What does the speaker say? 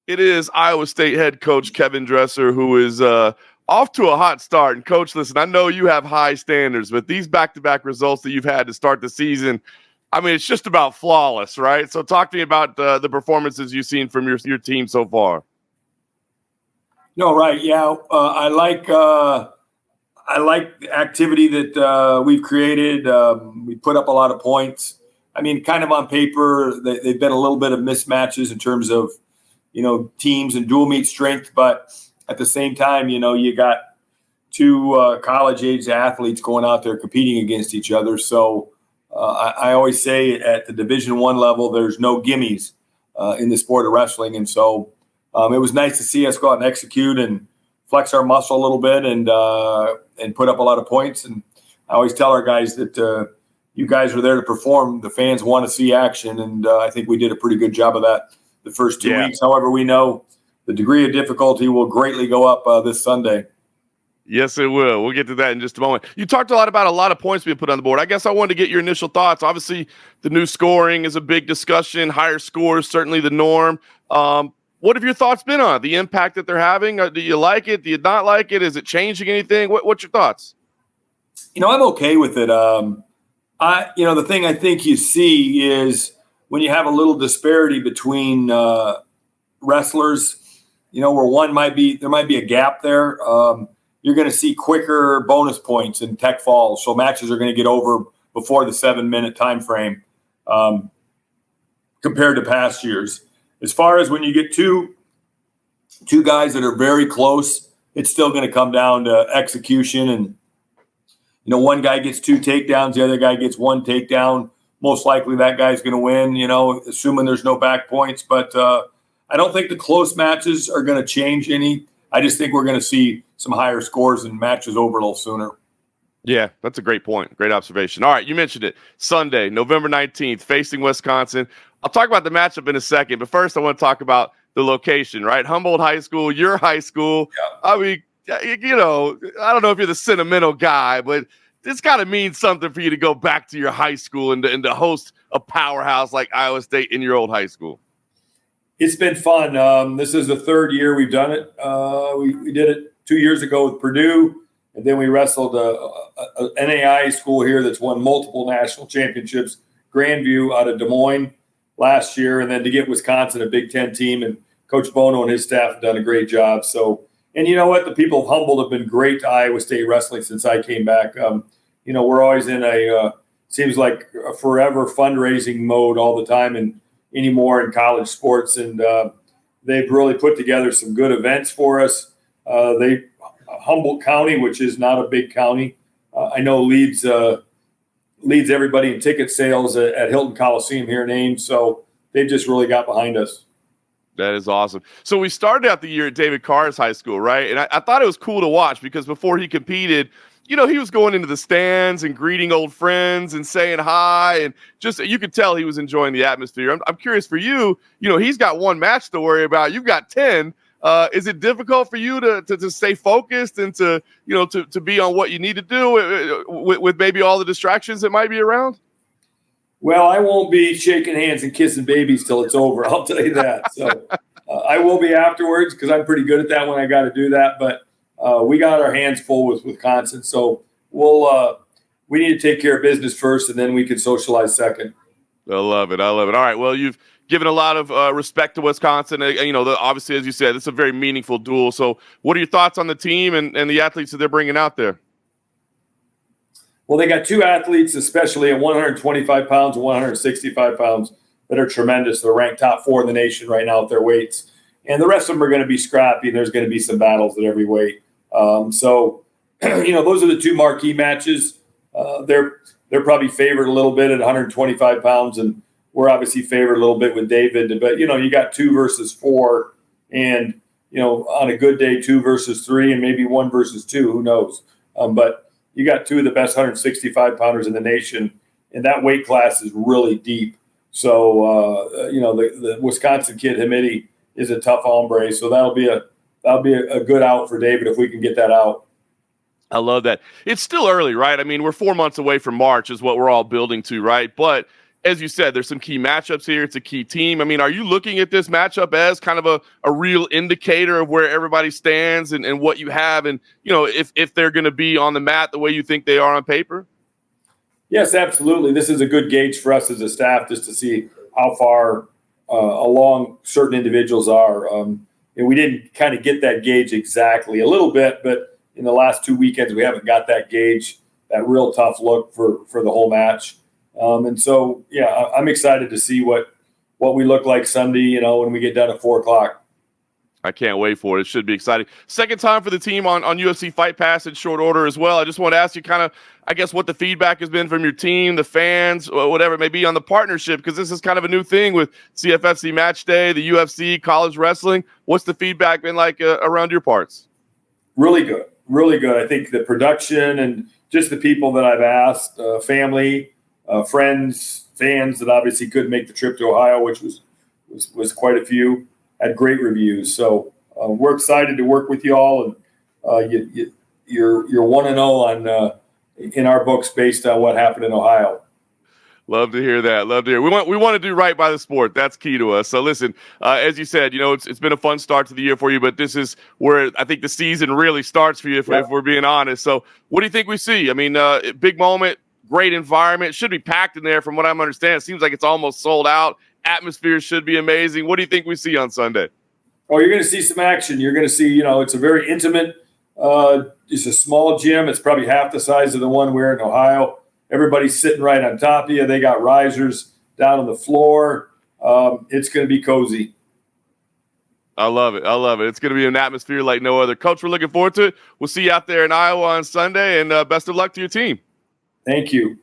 It is Iowa State head coach Kevin Dresser, who is off to a hot start. And, Coach, listen, I know you have high standards, but these back-to-back results that you've had to start the season, I mean, it's just about flawless, right? So talk to me about the performances you've seen from your team so far. No, right. Yeah. I like the activity that we've created. We put up a lot of points. I mean, kind of on paper, they've been a little bit of mismatches in terms of, teams and dual meet strength. But at the same time, you got two college-age athletes going out there competing against each other. So I always say at the Division I level, there's no gimmies in the sport of wrestling. And so it was nice to see us go out and execute and flex our muscle a little bit and put up a lot of points. And I always tell our guys that you guys are there to perform. The fans want to see action, and I think we did a pretty good job of that the first 2 weeks. However, we know the degree of difficulty will greatly go up this Sunday. Yes, it will. We'll get to that in just a moment. You talked about a lot of points being put on the board. I guess I wanted to get your initial thoughts. Obviously, the new scoring is a big discussion. Higher scores, certainly the norm. What have your thoughts been on the impact that they're having? Do you like it? Do you not like it? Is it changing anything? What's your thoughts? I'm okay with it. The thing I think you see is when you have a little disparity between wrestlers, where there might be a gap there. You're going to see quicker bonus points and tech falls. So matches are going to get over before the 7-minute time frame compared to past years. As far as when you get two guys that are very close, it's still going to come down to execution. And, one guy gets 2 takedowns, the other guy gets 1 takedown. Most likely that guy's going to win, assuming there's no back points. But I don't think the close matches are going to change any. I just think we're going to see some higher scores and matches over a little sooner. Yeah, that's a great point. Great observation. All right, you mentioned it. Sunday, November 19th, facing Wisconsin. I'll talk about the matchup in a second, but first I want to talk about the location, right? Humboldt High School, your high school. Yeah. I mean, I don't know if you're the sentimental guy, but it's got to mean something for you to go back to your high school and to host a powerhouse like Iowa State in your old high school. It's been fun. This is the 3rd year we've done it. We did it 2 years ago with Purdue, and then we wrestled a NAIA school here that's won multiple national championships, Grandview out of Des Moines last year, and then to get Wisconsin, a Big Ten team, and Coach Bono and his staff have done a great job. So, and you know what? The people of Humboldt have been great to Iowa State wrestling since I came back. We're always in seems like a forever fundraising mode all the time and anymore in college sports. And they've really put together some good events for us. Humboldt County, which is not a big county, I know leads everybody in ticket sales at Hilton Coliseum here in Ames. So they've just really got behind us. That is awesome. So we started out the year at David Carr's high school, right? And I thought it was cool to watch because before he competed, he was going into the stands and greeting old friends and saying hi. And just, you could tell he was enjoying the atmosphere. I'm curious for you, he's got 1 match to worry about. You've got 10. Is it difficult for you to stay focused and to be on what you need to do with maybe all the distractions that might be around? Well, I won't be shaking hands and kissing babies till it's over. I'll tell you that. So I will be afterwards because I'm pretty good at that when I got to do that. But we got our hands full with Wisconsin. So we need to take care of business first, and then we can socialize second. I love it. All right. Well, you've given a lot of respect to Wisconsin. Obviously, as you said, it's a very meaningful duel. So what are your thoughts on the team and the athletes that they're bringing out there? Well, they got 2 athletes, especially at 125 pounds and 165 pounds, that are tremendous. They're ranked top 4 in the nation right now at their weights. And the rest of them are going to be scrappy, and there's going to be some battles at every weight. Those are the 2 marquee matches. They're probably favored a little bit at 125 pounds, and we're obviously favored a little bit with David. But, you got 2 versus 4, and, on a good day, 2 versus 3, and maybe 1 versus 2. Who knows? But you got 2 of the best 165-pounders in the nation, and that weight class is really deep. So, the Wisconsin kid, Hamidi, is a tough hombre. So that'll be a good out for David if we can get that out. I love that. It's still early, right? I mean, we're 4 months away from March is what we're all building to, right? But as you said, there's some key matchups here. It's a key team. I mean, are you looking at this matchup as kind of a real indicator of where everybody stands and what you have, and if they're going to be on the mat the way you think they are on paper? Yes, absolutely. This is a good gauge for us as a staff just to see how far along certain individuals are. And we didn't kind of get that gauge exactly, a little bit, but in the last 2 weekends we haven't got that gauge, that real tough look for the whole match. And so, yeah, I'm excited to see what we look like Sunday, when we get done at 4:00. I can't wait for it. It should be exciting. Second time for the team on UFC Fight Pass in short order as well. I just want to ask you kind of, I guess, what the feedback has been from your team, the fans, or whatever it may be on the partnership, because this is kind of a new thing with CFFC Match Day, the UFC, college wrestling. What's the feedback been like around your parts? Really good. Really good. I think the production and just the people that I've asked, family, friends, fans that obviously couldn't make the trip to Ohio, which was quite a few, had great reviews. So we're excited to work with you all, and you're 1-0 on in our books based on what happened in Ohio. Love to hear that. Love to hear. We want to do right by the sport. That's key to us. So listen, as you said, it's been a fun start to the year for you, but this is where I think the season really starts for you, if we're being honest. So what do you think we see? I mean, big moment, great environment. It should be packed in there from what I'm understanding. It seems like it's almost sold out. Atmosphere should be amazing. What do you think we see on Sunday? Oh, you're going to see some action. You're going to see, it's a very intimate, it's a small gym. It's probably half the size of the one we're in Ohio. Everybody's sitting right on top of you. They got risers down on the floor. It's going to be cozy. I love it. I love it. It's going to be an atmosphere like no other. Coach, we're looking forward to it. We'll see you out there in Iowa on Sunday, and best of luck to your team. Thank you.